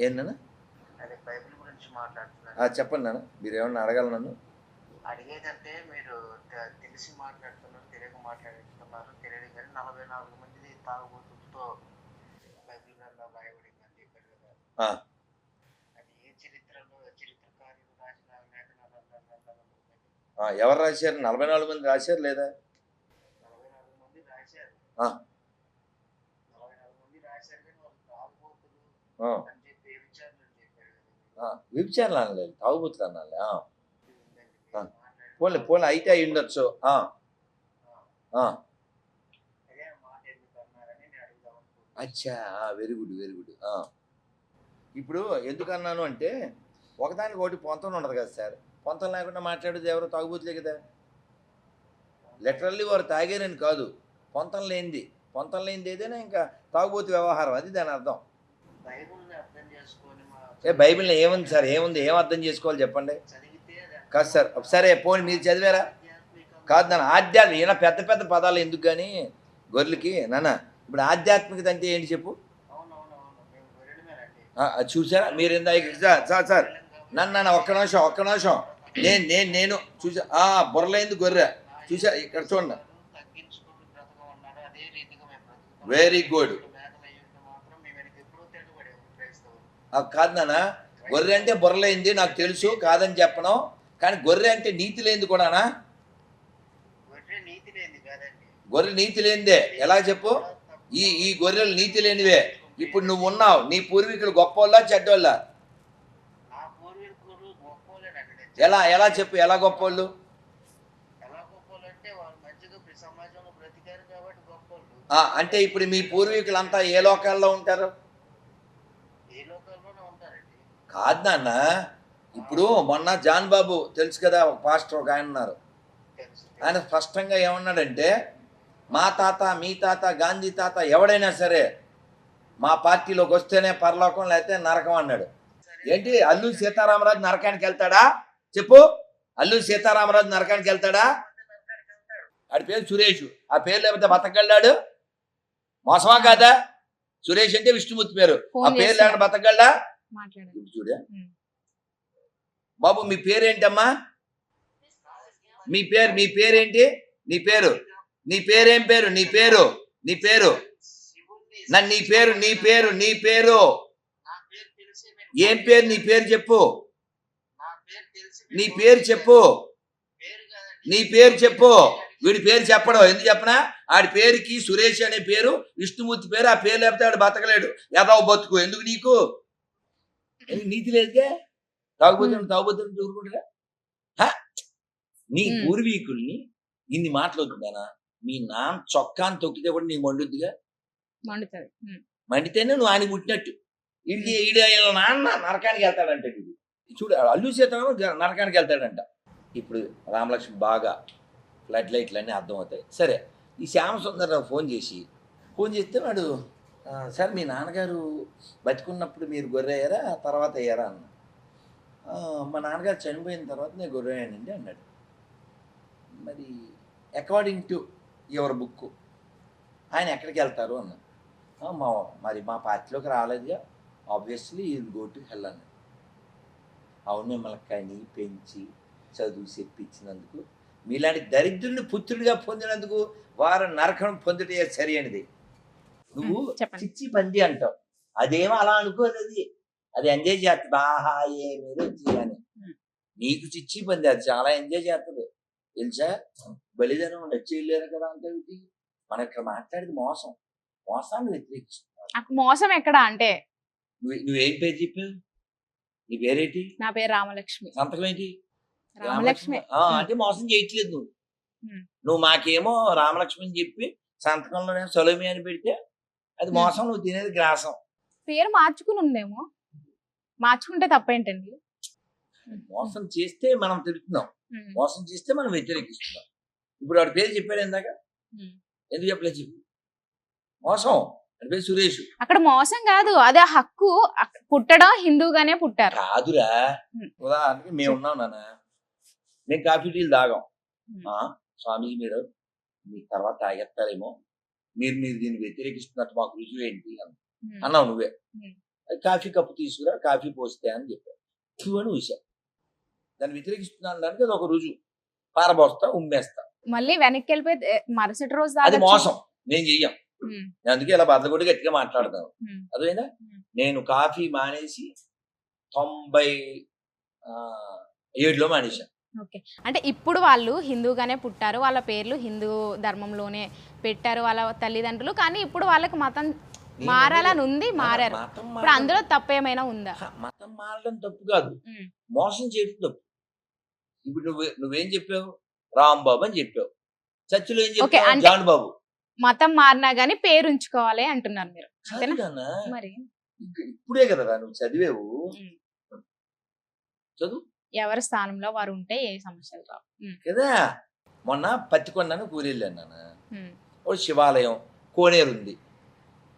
Speaker 2: ఏంటన్నా? చెప్పండి నాన్న, మీరు ఏమన్నా అడగాలి నన్ను?
Speaker 3: అడిగేదంటే మీరు తెలిసి మాట్లాడుతున్నారు, తెలియక మాట్లాడుతున్నారు, తెలియదు కానీ 44 మంది తాగుబోతులతో బైబిల్ గ్రంథంలో రాయబడిందని చెప్పారు కదా. అది ఏ చరిత్రకారులు రాసిన లేఖనాలు?
Speaker 2: ఎవరు రాశారు? 44 మంది రాశారు లేదా?
Speaker 3: 44 మంది రాశారు. 44 మంది రాశారు కానీ వాళ్ళు తాగుబోతులు అని చెప్పి ఏ విచారణ చెప్పారు కదా.
Speaker 2: విచారణ అనలేదు, తాగుబోతులు అనాలి. పోలే అయితే అయి ఉండొచ్చు. అచ్చా, వెరీ గుడ్ వెరీ గుడ్. ఇప్పుడు ఎందుకన్నాను అంటే, ఒకదానికి ఒకటి పొంతం ఉండదు కదా సార్. పొంతం లేకుండా మాట్లాడేది ఎవరో తాగుబోతులే కదా. లిటరల్లీ వారు తాగారని కాదు, పొంతం లేనిది ఏదైనా ఇంకా తాగుబోతు వ్యవహారం, అది దాని అర్థం. బైబిల్లో ఏముంది సార్? ఏం అర్థం చేసుకోవాలి చెప్పండి? కాదు సార్, సరే పోనీ మీరు చదివారా? కాదు నాన్న, ఆధ్యాత్మిక ఈయన పెద్ద పెద్ద పదాలు ఎందుకు కానీ గొర్రెలకి. నాన్న ఇప్పుడు ఆధ్యాత్మికత అంటే ఏంటి చెప్పు? చూసారా మీరు సార్ నన్ను ఒక్క నిమిషం నేను చూసా. బుర్రలేంది గొర్రె చూసా, ఇక్కడ చూడండి. Very good. కాదు నాన్న, గొర్రె అంటే బుర్రలేంది నాకు తెలుసు, కాదని చెప్పను. కానీ గొర్రె అంటే నీతి లేనిది కూడానా? గొర్రె నీతి లేనిదే. ఎలా చెప్పు? ఈ గొర్రెలు నీతి లేనివే. ఇప్పుడు నువ్వు ఉన్నావు, నీ పూర్వీకులు గొప్పోళ్ళా చెడ్డోళ్ళా? ఎలా చెప్పు, ఎలా గొప్పోళ్ళు? అంటే ఇప్పుడు మీ పూర్వీకులంతా ఏ లోకాల్లో ఉంటారు? కాదు నాన్న, ఇప్పుడు మొన్న జాన్ బాబు తెలుసు కదా, ఒక పాస్టర్ ఒక ఆయన ఉన్నారు. ఆయన స్పష్టంగా ఏమన్నాడంటే, మా తాత, మీ తాత, గాంధీ తాత ఎవడైనా సరే మా పార్టీలోకి వస్తేనే పరలోకం, లేకపోతే నరకం అన్నాడు. ఏంటి అల్లూరి సీతారామరాజు నరకానికి వెళ్తాడా? చెప్పు, అల్లూరి సీతారామరాజు నరకానికి వెళ్తాడా? ఆడి పేరు సురేష్. ఆ పేరు లేకపోతే బతకగలడాడు? మోసమా కాదా? సురేష్ అంటే విష్ణుమూర్తి పేరు. ఆ పేరు లేకుండా బతకగలడా? చూడా బాబు మీ పేరేంటమ్మా? మీ పేరేంటి? నీ పేరేం పేరు? నీ పేరు నన్ను నీ పేరు
Speaker 3: నా పేరు తెలిసే
Speaker 2: ఏం పేరు? నీ పేరు చెప్పు.
Speaker 3: నా పేరు తెలిసి
Speaker 2: నీ పేరు చెప్పు.
Speaker 3: పేరు కాదండి.
Speaker 2: నీ పేరు చెప్పు. వీడి పేరు చెప్పడం ఎందుకు చెప్పనా? ఆడి పేరుకి సురేష్ అనే పేరు విష్ణుమూర్తి పేరు. ఆ పేరు లేకపోతే ఆడు బతకలేడు. యాదవ బతుకు. ఎందుకు నీకు? నీతి లేదుగా. తాగుబోతుని ఊరుకుంటారా? నీ పూర్వీకుల్ని ఇన్ని మాటలు వద్దుదానా? మీ నాన్న చొక్కాని తొక్కితే కూడా నీకు మండుద్దిగా. మండితేనే నువ్వు ఆయన పుట్టినట్టు. ఈడ నాన్న నరకానికి వెళ్తాడంట. చూడు అల్లు సీతారామ నరకానికి వెళ్తాడంట. ఇప్పుడు రామలక్ష్మి బాగా ఫ్లడ్ లైట్లు అన్నీ అర్థమవుతాయి. సరే, ఈ శ్యామసుందరరావు ఫోన్ చేస్తే వాడు సార్ మీ నాన్నగారు బతికున్నప్పుడు మీరు గొర్రెయ్యారా తర్వాత అయ్యారా అన్న. మా నాన్నగారు చనిపోయిన తర్వాత నేను గొర్రెయ్యానండి అన్నాడు. మరి అకార్డింగ్ టు యువర్ బుక్ ఆయన ఎక్కడికి వెళ్తారు అన్న. మరి మా పార్టీలోకి రాలేదుగా, ఆబ్వియస్లీ ఇది గో టు హెల్ అన్నాడు. అవును, మిమ్మల్ని కని పెంచి చదువు చెప్పించినందుకు, మీలాంటి దరిద్రుని పుత్రుడిగా పొందినందుకు వారు నరకం పొందుటే సరి అనేది. నువ్వు చిచ్చి పంది అంటావు, అదేమో అలా అనుకోదు. అది ఎంజాయ్ చేస్తుంది. ఆహా ఏ మీరు వచ్చి నీకు చిచ్చి పంది అది చాలా ఎంజాయ్ చేస్తుంది తెలుసా. బలిదానం వచ్చి వెళ్ళారు కదా అంటే మనం ఇక్కడ మాట్లాడేది మోసాన్ని వ్యతిరేకిస్తున్నావు.
Speaker 1: మోసం ఎక్కడ అంటే
Speaker 2: నువ్వేం పేరు చెప్పావు? నీ పేరేంటి?
Speaker 1: నా పేరు రామలక్ష్మి.
Speaker 2: సంతకం ఏంటి?
Speaker 1: రామలక్ష్మి.
Speaker 2: అంటే మోసం చేయట్లేదు నువ్వు మాకేమో రామలక్ష్మి అని చెప్పి సంతకంలోనే సొలమి అని పెడితే అది మోసం. నువ్వు తినేది గ్రాసం.
Speaker 1: పేరు మార్చుకుని ఉందేమో, మార్చుకుంటే తప్పేంటండి?
Speaker 2: మోసం చేస్తే మనం తిరుగుతున్నాం, మోసం చేస్తే మనం వ్యతిరేకిస్తున్నాం. ఇప్పుడు వాడి పేరు చెప్పాడు ఇందాక, ఎందుకు చెప్పలేదు చెప్పు? మోసం. అని పేరు సురేష్.
Speaker 1: అక్కడ మోసం కాదు, అదే హక్కు. పుట్టడం హిందూగానే పుట్టారు.
Speaker 2: కాదురా, ఉదాహరణకి మేము ఉన్నాం నాన్న, మేము కాఫీ టీలు తాగాం. స్వామీజీ మీరు మీ తర్వాత తాగేస్తారేమో, మీరు దీన్ని వ్యతిరేకిస్తున్నట్టు మాకు రుజువు ఏంటి అన్నావు నువ్వే. కాఫీ కప్పు తీసుకురా, కాఫీ పోస్తే అని చెప్పాను అని ఊసా. దాన్ని వ్యతిరేకిస్తున్నాను దానికి అది ఒక రుజువు. పారబోస్తా, ఉమ్మేస్తా,
Speaker 1: మళ్ళీ వెనక్కి వెళ్ళిపోయి మరుసటి రోజు
Speaker 2: అది మోసం. నేను చెయ్యం. అందుకే ఇలా బద్దగొడ్డి గట్టిగా మాట్లాడతాను. అదేనా, నేను కాఫీ మానేసి 97లో మానేశాను.
Speaker 1: ఓకే, అంటే ఇప్పుడు వాళ్ళు హిందూగానే పుట్టారు, వాళ్ళ పేర్లు హిందూ ధర్మంలోనే పెట్టారు వాళ్ళ తల్లిదండ్రులు, కానీ ఇప్పుడు వాళ్ళకి మతం మారాలని ఉంది, మారారు. ఇప్పుడు అందులో తప్పేమైనా ఉందా?
Speaker 2: మతం మారడం తప్పు కాదు, మోసం చేయడం తప్పు. ఇప్పుడు నువ్వేం చెప్పావు? రాంబాబు అని చెప్పావు. చర్చిలో ఏం చెప్పావు? జాన్ బాబు.
Speaker 1: మతం మారినా గానీ పేరు ఉంచుకోవాలి అంటున్నారు మీరు. మరి
Speaker 2: ఇప్పుడే కదా నువ్వు చదివేవు. చదువు.
Speaker 1: ఎవరి స్థానంలో వారు ఉంటే ఏ సమస్యలు రావు
Speaker 2: కదా. మొన్న పత్తికొండను కూరెళ్ళాను నాన్న. ఒక శివాలయం కోనేరు ఉంది.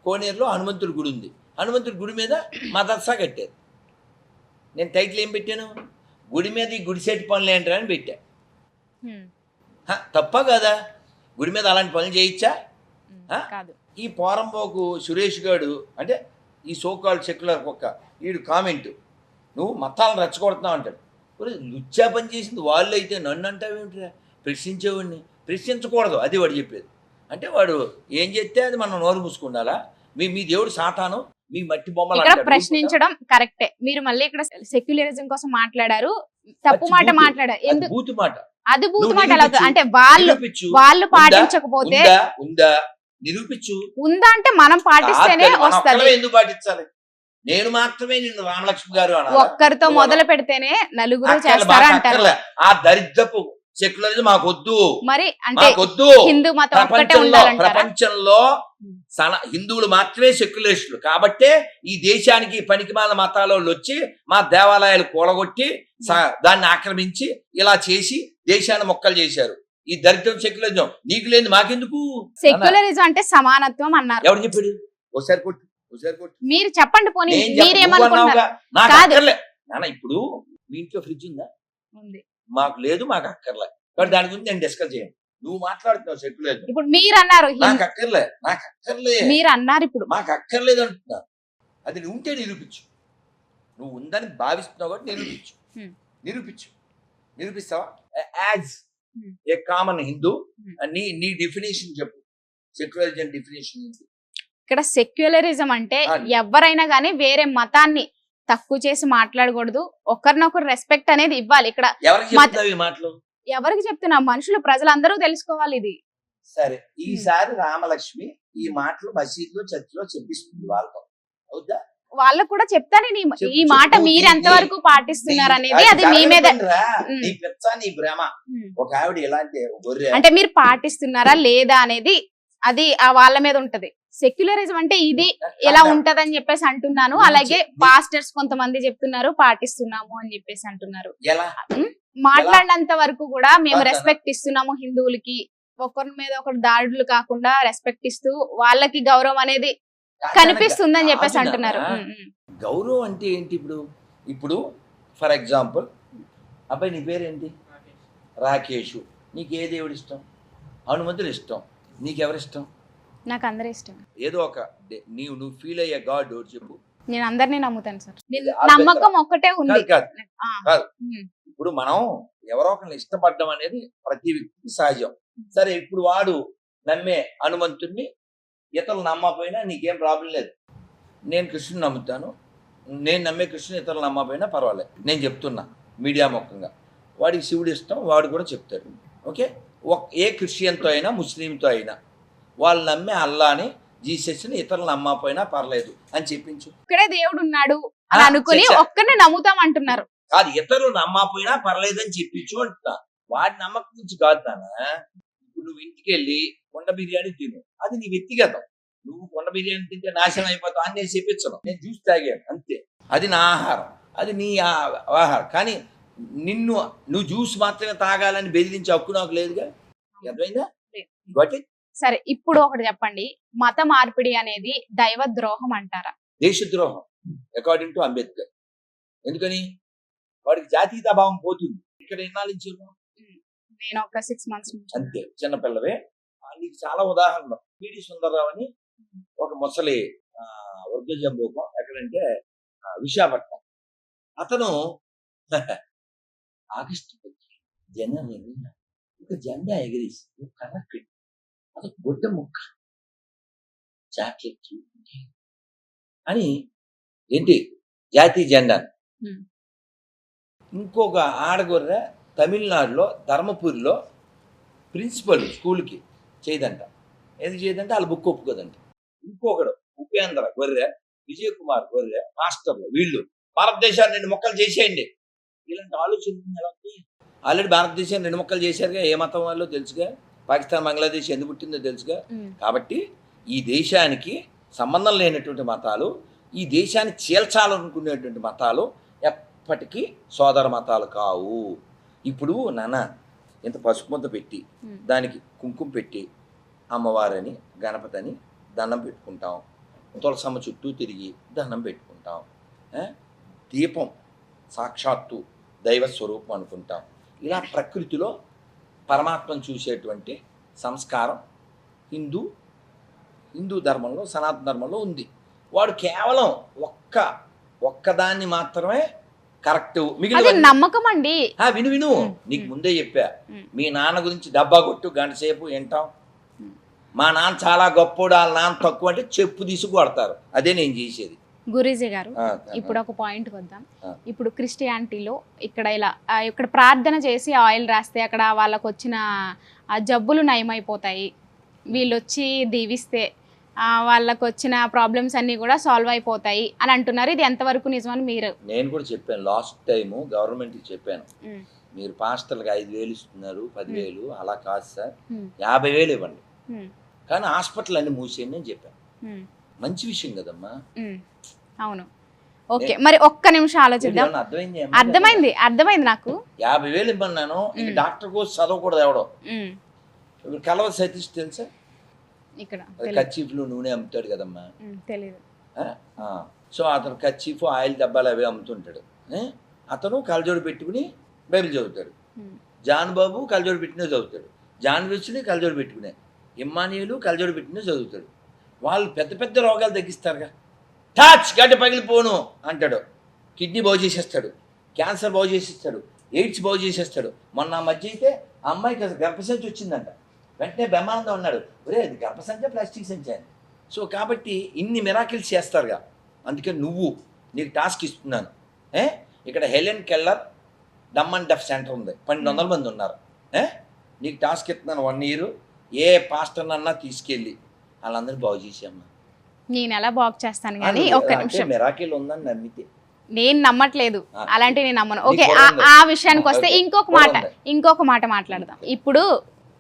Speaker 2: కోనేరులో హనుమంతుడి గుడి ఉంది. హనుమంతుడి గుడి మీద మదర్సా కట్టారు. నేను టైటిల్ ఏం పెట్టాను? గుడి మీద ఈ గుడిసేటి పనులు ఏంటని అని పెట్టా. తప్ప కదా? గుడి మీద అలాంటి పనులు చేయొచ్చా? ఈ పోరంబోకు సురేష్ గాడు అంటే ఈ సోకాల్ సెక్యులర్ కుక్క వీడు కామెంట్, నువ్వు మతాలను రెచ్చగొడుతున్నావు అంటాడు. లుచ్చా పని చేసింది వాళ్ళు అయితే నన్ను అంటావేమిట్రా? ప్రశ్నించేవాడిని. ప్రశ్నించకూడదు, అది వాడు చెప్పేది. అంటే వాడు ఏం చేస్తే అది మనం నోరు మూసుకుండాలా? మీ దేవుడు సాతాను, మీ మట్టి బొమ్మలు.
Speaker 1: ప్రశ్నించడం కరెక్టే. మీరు మళ్ళీ ఇక్కడ సెక్యులరిజం కోసం మాట్లాడారు, తప్పు మాట మాట్లాడారు. ఎందుకు బూతు మాట? అది బూతు మాట ఎలా? అంటే వాళ్ళు పాటించకపోతే
Speaker 2: ఉందా? నిరూపించు.
Speaker 1: ఉందా అంటే మనం పాటిస్తేనే వస్తుంది.
Speaker 2: ఎందుకు పాటించాలి? నేను మాత్రమే నిన్ను రామలక్ష్మి గారు
Speaker 1: ఒక్కరితో మొదలు పెడితేనే నలుగురు చేస్తారా అంటారు.
Speaker 2: ఆ దరిద్రపు సెక్యులరిజం మాకొద్దు.
Speaker 1: మరి అంటే హిందూ మతం ఒక్కటే ఉండాలంటారా?
Speaker 2: ప్రపంచంలో హిందువులు మాత్రమే సెక్యులరిస్టులు. కాబట్టే ఈ దేశానికి పనికిమాల మతాల వాళ్ళు వచ్చి మా దేవాలయాలు కూలగొట్టి దాన్ని ఆక్రమించి ఇలా చేసి దేశాన్ని మొక్కలు చేశారు. ఈ దరిద్రం సెక్యులరిజం. నీకు లేదు మాకెందుకు?
Speaker 1: సెక్యులరిజం అంటే సమానత్వం అన్నారు.
Speaker 2: ఎవరు చెప్పాడు? ఒకసారి కొట్టు.
Speaker 1: మీరు చెప్పండి. పోనీ మీరేమనుకుంటున్నారు?
Speaker 2: ఇప్పుడు మీ ఇంట్లో ఫ్రిడ్జ్ ఉందా? మాకు లేదు, మాకు అక్కర్లే. బట్ దాని గురించి నేను డిస్కస్ చేయను. నువ్వు మాట్లాడుతున్నావు సెక్యులరిజం.
Speaker 1: ఇప్పుడు మీరు అన్నారు
Speaker 2: నాకు అక్కర్లే.
Speaker 1: మీరు అన్నారు ఇప్పుడు
Speaker 2: మాకు అక్కర్లేదు అంటున్నా. అది ఉంటే నిరూపించు. నువ్వు ఉందని భావిస్తున్నావు కాబట్టి నిరూపించు. నిరూపిస్తావా యాజ్ ఏ కామన్ హిందూ నీ డెఫినేషన్ చెప్పు. సెక్యులరిజం డెఫినేషన్ ఏంటి?
Speaker 1: ఇక్కడ సెక్యులరిజం అంటే ఎవరైనా కానీ వేరే మతాన్ని తక్కువ చేసి మాట్లాడకూడదు, ఒకరినొకరు రెస్పెక్ట్ అనేది ఇవ్వాలి. ఇక్కడ
Speaker 2: ఎవరికి చెప్తావు ఈ మాటలు?
Speaker 1: ఎవరికి చెప్తున్నా, మనుషులు ప్రజలందరూ తెలుసుకోవాలి ఇది.
Speaker 2: సరే, ఈసారి రామలక్ష్మి ఈ మాటలు మసీదులో చర్చిలో చెప్పిస్తుంది వాళ్ళతో, అవుద్దా?
Speaker 1: వాళ్ళకు కూడా చెప్తాను ఈ మాట మీరు ఎంత వరకు పాటిస్తున్నారు అనేది, అది మీ మీద
Speaker 2: నీ పిచ్చ, నీ భ్రమ. ఒక ఆవిడ ఇలాంటి
Speaker 1: అంటే మీరు పాటిస్తున్నారా లేదా అనేది అది ఆ వాళ్ళ మీద ఉంటది. సెక్యులరిజం అంటే ఇది ఎలా ఉంటదని చెప్పేసి అంటున్నాను. అలాగే పాస్టర్స్ కొంతమంది చెప్తున్నారు పాటిస్తున్నాము అని చెప్పేసి అంటున్నారు. మాట్లాడినంత వరకు కూడా మేము రెస్పెక్ట్ ఇస్తున్నాము హిందువులకి, ఒకరి మీద ఒకరు దాడులు కాకుండా రెస్పెక్ట్ ఇస్తూ వాళ్ళకి గౌరవం అనేది కనిపిస్తుందని చెప్పేసి అంటున్నారు.
Speaker 2: గౌరవం అంటే ఏంటి? ఇప్పుడు ఫర్ ఎగ్జాంపుల్, అబ్బాయి నీ పేరేంటి? రాకేష్. నీకు ఏ దేవుడు ఇష్టం? హనుమంతుడు ఇష్టం. నీకెవరిష్టం?
Speaker 1: నాకు అందరూ ఇష్టం.
Speaker 2: ఏదో ఒక నువ్వు ఫీల్ అయ్యే గాడ్ ఎవరు చెప్పు?
Speaker 1: నేను అందరినీ నమ్ముతాను సార్. నమ్మకం ఒక్కటే ఉంది.
Speaker 2: ఇప్పుడు మనం ఎవరో ఒకరిని ఇష్టపడడం అనేది ప్రతి వ్యక్తికి సహజం. సరే, ఇప్పుడు వాడు నమ్మే హనుమంతుడిని ఇతరులు నమ్మకపోయినా నీకేం ప్రాబ్లం లేదు. నేను కృష్ణుని నమ్ముతాను, నేను నమ్మే కృష్ణుని ఇతరులు నమ్మకపోయినా పర్వాలేదు. నేను చెప్తున్నా మీడియా ముఖంగా, వాడికి శివుడు ఇష్టం, వాడు కూడా చెప్తాడు. ఓకే, ఏ క్రిస్టియన్తో అయినా ముస్లింతో అయినా వాళ్ళు నమ్మే అల్లాని జీసస్ని ఇతరులు నమ్మకపోయినా పర్లేదు అని చెప్పించు.
Speaker 1: ఇక్కడే దేవుడు ఉన్నాడు అని అనుకుని ఒక్కనే నమ్ముతాం అంటున్నారు.
Speaker 2: కాదు, ఇతరులు నమ్మకపోయినా పర్లేదు అని చెప్పించు అంటున్నా. వాడి నమ్మకం నుంచి కాదు నాన్న. ఇప్పుడు నువ్వు ఇంటికి వెళ్ళి కొండ బిర్యానీ తిను, అది నీ వ్యక్తిగతం. నువ్వు కొండ బిర్యానీ తింటే నాశనం అయిపోతావు అని నేను చెప్పించను. నేను జ్యూస్ తాగాను అంతే, అది నా ఆహారం, అది నీ ఆహారం. కానీ నువ్వు జ్యూస్ మాత్రమే తాగాలని బెదిరించే హక్కు నాకు లేదుగా. అర్థమైందా?
Speaker 1: సరే, ఇప్పుడు ఒకటి చెప్పండి, మత మార్పిడి అనేది దైవ ద్రోహం అంటారా?
Speaker 2: దేశద్రోహం అకార్డింగ్ టు అంబేద్కర్. ఎందుకని? వాడికి జాతీయతా భావం పోతుంది. ఇక్కడ ఎన్నాళ్ళు
Speaker 1: నేను ఒక 6 months
Speaker 2: అంతే, చిన్నపిల్లవే. నీకు చాలా ఉదాహరణలు. పిడి సుందరరావు అని ఒక ముసలి వర్గజంబోకం, ఎక్కడంటే విశాఖపట్నం. అతను ఆగస్టు జనవరి ఒక జెండా ఎగిరేసి కర్రకి అది గుడ్డ ముక్క జాకెట్ అని ఏంటి జాతీయ జెండా. ఇంకొక ఆడగొర్రె తమిళనాడులో ధర్మపురిలో ప్రిన్సిపల్ స్కూల్కి చేయదంట. ఎందుకు చేయదంటే వాళ్ళ బుక్ ఒప్పుకోదంట. ఇంకొకడు ఉపేంద్ర గొర్రె, విజయ్ కుమార్ గొర్రె మాస్టర్లు, వీళ్ళు భారతదేశాన్ని 2 ముక్కలు చేసేయండి. ఇలాంటి ఆలోచన ఆల్రెడీ భారతదేశాన్ని 2 ముక్కలు చేశారుగా. ఏ మతం వాళ్ళో తెలుసుగా, పాకిస్తాన్ బంగ్లాదేశ్ ఎందుకు పుట్టిందో తెలుసుగా. కాబట్టి ఈ దేశానికి సంబంధం లేనటువంటి మతాలు, ఈ దేశాన్ని చీల్చాలనుకునేటువంటి మతాలు ఎప్పటికీ సోదర మతాలు కావు. ఇప్పుడు నాన్న ఇంత పసుపు ముద్ద పెట్టి దానికి కుంకుమ పెట్టి అమ్మవారని గణపతిని దండం పెట్టుకుంటాం, తులసమ్మ చుట్టూ తిరిగి దండం పెట్టుకుంటాం, దీపం సాక్షాత్తు దైవ స్వరూపం అనుకుంటాం. ఇలా ప్రకృతిలో పరమాత్మను చూసేటువంటి సంస్కారం హిందూ ధర్మంలో, సనాతన ధర్మంలో ఉంది. వాడు కేవలం ఒక్కదాన్ని మాత్రమే కరెక్ట్, మిగిలిన
Speaker 1: నమ్మకం అండి.
Speaker 2: విను, నీకు ముందే చెప్పా. మీ నాన్న గురించి డబ్బా కొట్టు గంట సేపు వింటాం. మా నాన్న చాలా గొప్పోడు, వాళ్ళ నాన్న తక్కువ అంటే చెప్పు తీసి కొడతారు. అదే నేను చేసేది.
Speaker 1: గురూజీ గారు, ఇప్పుడు ఒక పాయింట్ వద్దాం. ఇప్పుడు క్రిస్టియానిటీలో ఇక్కడ ప్రార్థన చేసి ఆయిల్ రాస్తే అక్కడ వాళ్ళకు వచ్చిన ఆ జబ్బులు నయమైపోతాయి, వీళ్ళు వచ్చి దీవిస్తే వాళ్ళకు వచ్చిన ప్రాబ్లమ్స్ అన్ని కూడా సాల్వ్ అయిపోతాయి అని అంటున్నారు. ఇది ఎంతవరకు నిజమని మీరు?
Speaker 2: నేను కూడా చెప్పాను లాస్ట్ టైం, గవర్నమెంట్కి చెప్పాను, మీరు పాస్టర్లకు 5,000 ఇస్తున్నారు, 10,000 అలా కాదు సార్, 50,000 ఇవ్వండి, కానీ హాస్పిటల్ అన్ని మూసేయండి అని చెప్పాను. మంచి విషయం కదమ్మా.
Speaker 1: అవును, ఓకే. మరి ఒక్క నిమిషం ఆలోచిద్దాం. అర్థమైంది నాకు.
Speaker 2: 50,000 ఇవ్వన్నాను. డాక్టర్ కోసం చదవకూడదు ఎవడో. ఇప్పుడు కలవ సతీష్ తెలుసా? ఇక్కడ కచ్చీఫ్లు నూనె అమ్ముతాడు కదమ్మా,
Speaker 1: తెలీదు.
Speaker 2: సో అతను కచ్చీఫ్ ఆయిల్ డబ్బాలు అవి అమ్ముతుంటాడు. అతను కలజోడు పెట్టుకుని బైబిల్ చదువుతాడు. జాన్ బాబు కలజోడు పెట్టినే చదువుతాడు. జాన్ వెస్లీ కలజోడు పెట్టుకునే, ఇమ్మానియులు కలజోడు పెట్టినే చదువుతాడు. వాళ్ళు పెద్ద పెద్ద రోగాలు తగ్గిస్తారుగా. టచ్ గడ్డ పగిలిపోను అంటాడు, కిడ్నీ బాగు చేసేస్తాడు, క్యాన్సర్ బాగు చేసేస్తాడు, ఎయిడ్స్ బాగు చేసేస్తాడు. మొన్న ఆ మధ్య అయితే ఆ అమ్మాయికి అసలు గర్భసంచి వచ్చిందంట. వెంటనే బ్రహ్మానందం అన్నాడు, ఒరే అది గర్భసంచా ప్లాస్టిక్ సంచా అని. సో కాబట్టి ఇన్ని మిరాకిల్స్ చేస్తారుగా. అందుకని నీకు టాస్క్ ఇస్తున్నాను. ఇక్కడ Helen Keller dumb and deaf centre ఉంది, 1200 మంది ఉన్నారు. నీకు టాస్క్ ఇస్తున్నాను 1 year. ఏ పాస్టర్ అన్నా తీసుకెళ్ళి వాళ్ళందరినీ బాగు చేసేయమ్మా.
Speaker 1: నేను ఎలా బాగు చేస్తాను కానీ ఒక్క నిమిషం,
Speaker 2: మిరాకిల్ ఉందని నమ్మితే.
Speaker 1: నేను నమ్మట్లేదు, అలాంటి నేను నమ్మను.
Speaker 2: నీకు
Speaker 1: ఓకే,
Speaker 2: బుర్ర ఉంది.
Speaker 1: ఆ విషయానికి వస్తే ఇంకొక మాట మాట్లాడదాం. ఇప్పుడు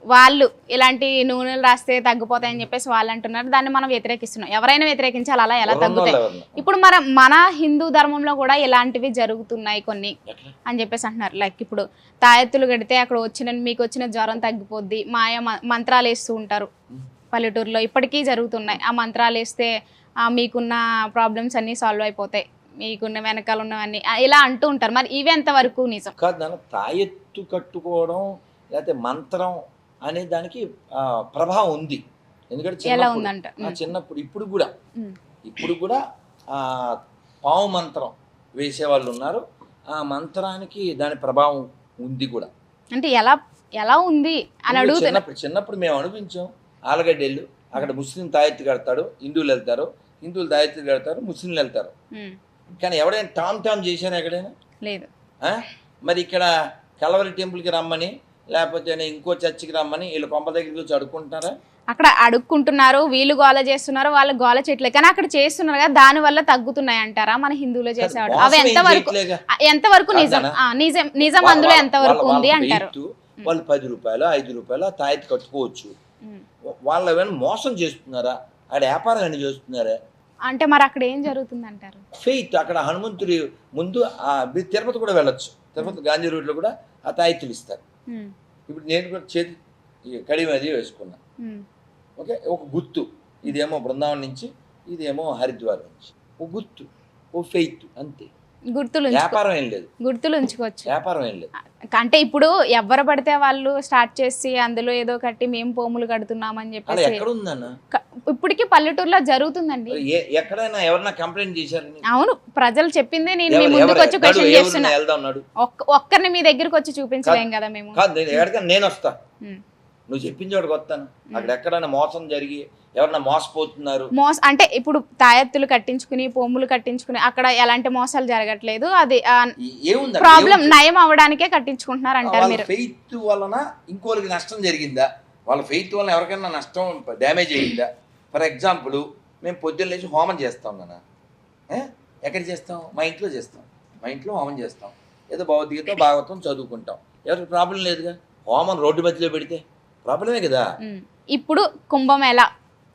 Speaker 1: వాళ్ళు ఇలాంటి నూనెలు రాస్తే తగ్గిపోతాయని చెప్పేసి వాళ్ళు అంటున్నారు, దాన్ని మనం వ్యతిరేకిస్తున్నాం. ఎవరైనా వ్యతిరేకించాలి, అలా ఎలా తగ్గుతాయి? ఇప్పుడు మన హిందూ ధర్మంలో కూడా ఇలాంటివి జరుగుతున్నాయి కొన్ని అని చెప్పేసి అంటున్నారు. లైక్ ఇప్పుడు తాయెత్తులు కడితే అక్కడ మీకు వచ్చిన జ్వరం తగ్గిపోద్ది, మంత్రాలు వేస్తూ ఉంటారు పల్లెటూరులో, ఇప్పటికీ జరుగుతున్నాయి. ఆ మంత్రాలు వేస్తే మీకున్న ప్రాబ్లమ్స్ అన్నీ సాల్వ్ అయిపోతాయి, మీకున్న వెనకాల ఉన్నవన్నీ ఇలా అంటూ ఉంటారు. మరి ఇవి ఎంతవరకు నిజం?
Speaker 2: కాదు, తాయెత్తు కట్టుకోవడం లేకపోతే మంత్రం అనే దానికి ప్రభావం ఉంది. ఎందుకంటే చిన్నప్పుడు ఇప్పుడు కూడా పావు మంత్రం వేసేవాళ్ళు ఉన్నారు. ఆ మంత్రానికి దాని ప్రభావం ఉంది కూడా.
Speaker 1: అంటే ఎలా ఉంది అని అడుగుతున్నారు.
Speaker 2: చిన్నప్పుడు మేము అనిపించాం. ఆలగడ్డెళ్ళు అక్కడ ముస్లిం తాయెత్తు కడతాడు, హిందువులు వెళ్తారు, హిందువులు తాయెత్తు కడతారు, ముస్లింలు వెళ్తారు. కానీ ఎవడైనా టామ్ చేశారా ఎక్కడైనా? లేదు. మరి ఇక్కడ కలవరి టెంపుల్కి రమ్మని లేకపోతే ఇంకో చర్చికి రమ్మని వీళ్ళు కొంప దగ్గరికి వచ్చి అడుక్కుంటున్నారా? అక్కడ
Speaker 1: అడుక్కుంటున్నారు, వీళ్ళు గోల చేస్తున్నారు, వాళ్ళు గోల చేయట్లేదు, కానీ అక్కడ చేస్తున్నారు కదా, దాని వల్ల తగ్గుతున్నాయి అంటారా మన హిందువులు చేసేవాడు? అవి ఎంతవరకు నిజం అందులో ఎంతవరకు ఉంది అంటారు?
Speaker 2: వాళ్ళు 10 రూపాయలు 5 రూపాయలు తాయెత్తు కట్టుకోవచ్చు. వాళ్ళు ఏమైనా మోసం చేస్తున్నారా? అక్కడ వ్యాపారం ఏమైనా చేస్తున్నారా?
Speaker 1: అంటే మరి అక్కడ ఏం జరుగుతుంది అంటారు?
Speaker 2: ఫెయిత్. అక్కడ హనుమంతుడి ముందు తిరుపతి కూడా వెళ్ళొచ్చు. తిరుపతి గాంధీ రోడ్లో కూడా ఆ తాయెత్తులు ఇస్తారు. ఇప్పుడు నేను కూడా చేతి కడియం అది వేసుకున్నా. ఓకే, ఒక గుర్తు. ఇదేమో బృందావనం నుంచి, ఇదేమో హరిద్వార్ నుంచి. ఒక గుర్తు, ఓ ఫెయిత్, అంతే.
Speaker 1: గుర్తులు
Speaker 2: వ్యాపారం ఏం లేదు,
Speaker 1: గుర్తులు ఉంచుకోవచ్చు,
Speaker 2: వ్యాపారం ఏం లేదు.
Speaker 1: అంటే ఇప్పుడు ఎవరు పడితే వాళ్ళు స్టార్ట్ చేసి అందులో ఏదో కట్టి మేము పోములు కడుతున్నామని చెప్పేసి
Speaker 2: ఎక్కడ ఉందన్న?
Speaker 1: ఇప్పటికీ పల్లెటూరులో జరుగుతుందండి.
Speaker 2: ఎక్కడైనా ఎవరైనా కంప్లైంట్ చేశారు?
Speaker 1: అవును, ప్రజలు చెప్పిందే నేను మీ ముందుకు వచ్చి క్వశ్చన్ చేస్తున్నా. ఒక్కరిని మీ దగ్గరికి వచ్చి చూపించలేం కదా మేము.
Speaker 2: నేను వస్తా, నువ్వు చెప్పిన చోటుకు వస్తాను. అక్కడ ఎక్కడైనా మోసం జరిగి ఎవరన్నా మోసపోతున్నారు
Speaker 1: అంటే ఇప్పుడు తాయెత్తులు కట్టించుకుని పోములు కట్టించుకుని అక్కడ ఎలాంటి మోసాలు జరగట్లేదు, అది ప్రాబ్లం నయం అవడానికే కట్టించుకుంటున్నారు అంటారు మీరు?
Speaker 2: ఫెయిత్ వలన ఇంకోరికి నష్టం జరిగిందా? వాళ్ళ ఫెయిత్ వలన ఎవరికైనా నష్టం డ్యామేజ్ అయ్యిందా? ఫర్ ఎగ్జాంపుల్, మేము పొద్దున్న లేచి హోమం చేస్తాం కదా. ఎక్కడ చేస్తాం? మా ఇంట్లో చేస్తాం. మా ఇంట్లో హోమం చేస్తాం, ఏదో భగవద్గీత భాగవతం చదువుకుంటాం, ఎవరికి ప్రాబ్లం లేదుగా. హోమం రోడ్డు మధ్యలో పెడితే ప్రాబ్లమే కదా.
Speaker 1: ఇప్పుడు కుంభమేళా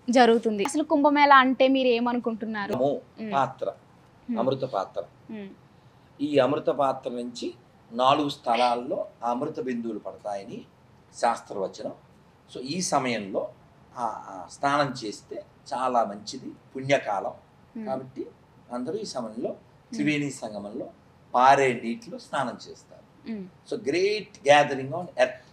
Speaker 1: జరుగుతుంది, అసలు కుంభమేళా అంటే మీరు ఏమనుకుంటున్నారు?
Speaker 2: పాత్ర, అమృత పాత్ర. ఈ అమృత పాత్ర నుంచి 4 స్థలాల్లో అమృత బిందువులు పడతాయని శాస్త్రవచనం. సో ఈ సమయంలో స్నానం చేస్తే చాలా మంచిది, పుణ్యకాలం. కాబట్టి అందరూ ఈ సమయంలో త్రివేణి సంగమంలో పారే నీటిలో స్నానం చేస్తారు. So great gathering on earth.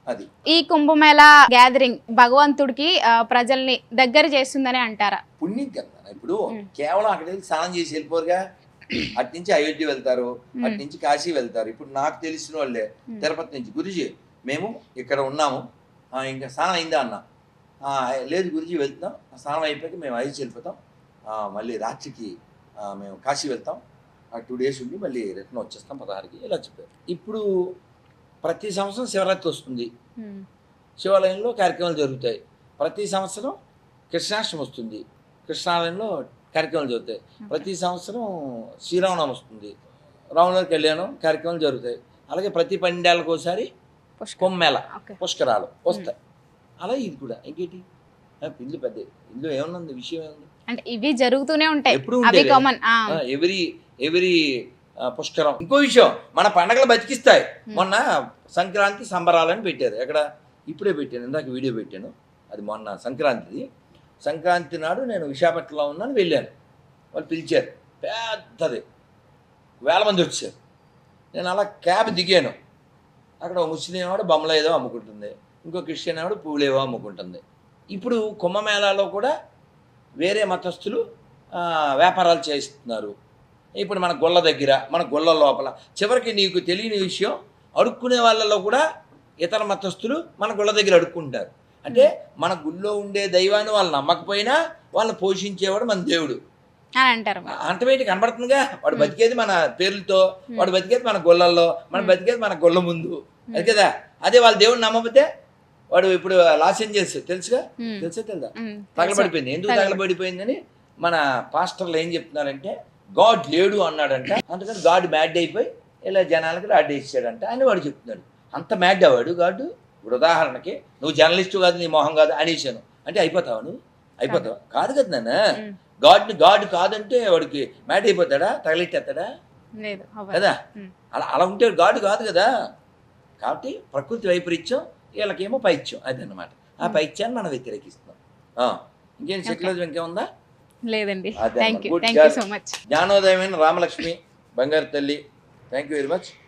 Speaker 2: అది
Speaker 1: ఈ కుంభమేళా గ్యాదరింగ్ భగవంతుడికి ప్రజల్ని దగ్గర చేస్తుందని అంటారా?
Speaker 2: పుణ్యం కదా. ఇప్పుడు కేవలం అక్కడికి స్నానం చేసి వెళ్ళిపోరుగా. అటు నుంచి అయోధ్య వెళ్తారు, అటు నుంచి కాశీ వెళ్తారు. ఇప్పుడు నాకు తెలిసిన వాళ్ళే తిరుపతి నుంచి, గురుజీ మేము ఇక్కడ ఉన్నాము, ఇంకా స్నానం అయిందా అన్న. లేదు గురుజీ వెళ్తున్నాం, స్నానం అయిపోయాక మేము అయోధ్య వెళ్ళిపోతాం, మళ్ళీ రాత్రికి మేము కాశీ వెళ్తాం, 2 days ఉండి మళ్ళీ రిటర్న్ వచ్చేస్తాం 16కి, ఇలా చెప్పారు. ఇప్పుడు ప్రతి సంవత్సరం శివరాత్రి వస్తుంది, శివాలయంలో కార్యక్రమాలు జరుగుతాయి. ప్రతి సంవత్సరం కృష్ణాష్టమి వస్తుంది, కృష్ణాలయంలో కార్యక్రమాలు జరుగుతాయి. ప్రతి సంవత్సరం శ్రీరామనవమి వస్తుంది, రాములవారి కళ్యాణం కార్యక్రమాలు జరుగుతాయి. అలాగే ప్రతి 12 ఏళ్ళకి ఒకసారి కుంభమేళ పుష్కరాలు వస్తాయి. అలా ఇది కూడా ఇంకేంటి ఇందులో పెద్ద, ఇందులో ఏమన్నా విషయం ఏముంది
Speaker 1: అంటే ఇవి జరుగుతూనే ఉంటాయి
Speaker 2: ఎప్పుడు. ఎవరి పుష్కరం. ఇంకో విషయం, మన పండగలు బతికిస్తాయి. మొన్న సంక్రాంతి సంబరాలని పెట్టారు. ఎక్కడ? ఇప్పుడే పెట్టాను, ఇందాక వీడియో పెట్టాను. అది మొన్న సంక్రాంతిది. సంక్రాంతి నాడు నేను విశాఖపట్నంలో ఉన్నాను, వెళ్ళాను. వాళ్ళు పిలిచారు, పెద్దది 1000 మంది వచ్చారు. నేను అలా క్యాబ్ దిగాను. అక్కడ ముస్లిం ఆవిడ బొమ్మలు ఏదో అమ్ముకుంటుంది, ఇంకో క్రిస్టియన్ ఆవిడ పువ్వులేవో అమ్ముకుంటుంది. ఇప్పుడు కుంభమేళాలో కూడా వేరే మతస్థులు వ్యాపారాలు చేస్తున్నారు. ఇప్పుడు మన గొల్ల దగ్గర, మన గొల్ల లోపల, చివరికి నీకు తెలియని విషయం, అడుక్కునే వాళ్ళలో కూడా ఇతర మతస్థులు మన గుళ్ళ దగ్గర అడుక్కుంటారు. అంటే మన గుళ్ళో ఉండే దైవాన్ని వాళ్ళు నమ్మకపోయినా వాళ్ళని పోషించేవాడు మన దేవుడు
Speaker 1: అని అంటారు.
Speaker 2: అంటమేంటి కనబడుతుందిగా. వాడు బతికేది మన పేర్లతో, వాడు బతికేది మన గొల్లల్లో, మనం బతికేది మన గొల్ల ముందు, అది కదా. అదే వాళ్ళ దేవుడిని నమ్మకపోతే వాడు ఇప్పుడు లాస్ ఏంజల్స్ తెలుసుగా, తెలుసా తెలుదా, తగలబడిపోయింది. ఎందుకు తగలబడిపోయిందని మన పాస్టర్లు ఏం చెప్తున్నారంటే గాడ్ లేడు అన్నాడంట, అందుకని గాడ్ మ్యాడ్ అయిపోయి ఇలా జనాలకి రాడ్ వేసాడంట అని వాడు చెప్తున్నాడు. అంత మ్యాడ్ అవ్వాడు గాడు. ఇప్పుడు ఉదాహరణకి నువ్వు జర్నలిస్టు కాదు, నీ మొహం కాదు అనేసాను అంటే అయిపోతావా నువ్వు? అయిపోతావా? కాదు కదా నాన్న. గాడ్ కాదంటే వాడికి మ్యాడ్ అయిపోతాడా, తగలెట్టేస్తాడా కదా. అలా ఉంటే గాడ్ కాదు కదా. కాబట్టి ప్రకృతి వైపరీత్యం, వీళ్ళకేమో పైత్యం, అదన్నమాట. ఆ పైత్యాన్ని మనం వ్యతిరేకిస్తున్నాం. ఇంకేం సెక్యులరిజం ఇంకేముందా?
Speaker 1: లేదండి.
Speaker 2: జ్ఞానోదయమైన రామలక్ష్మి బంగారు తల్లి, థ్యాంక్ యూ వెరీ మచ్.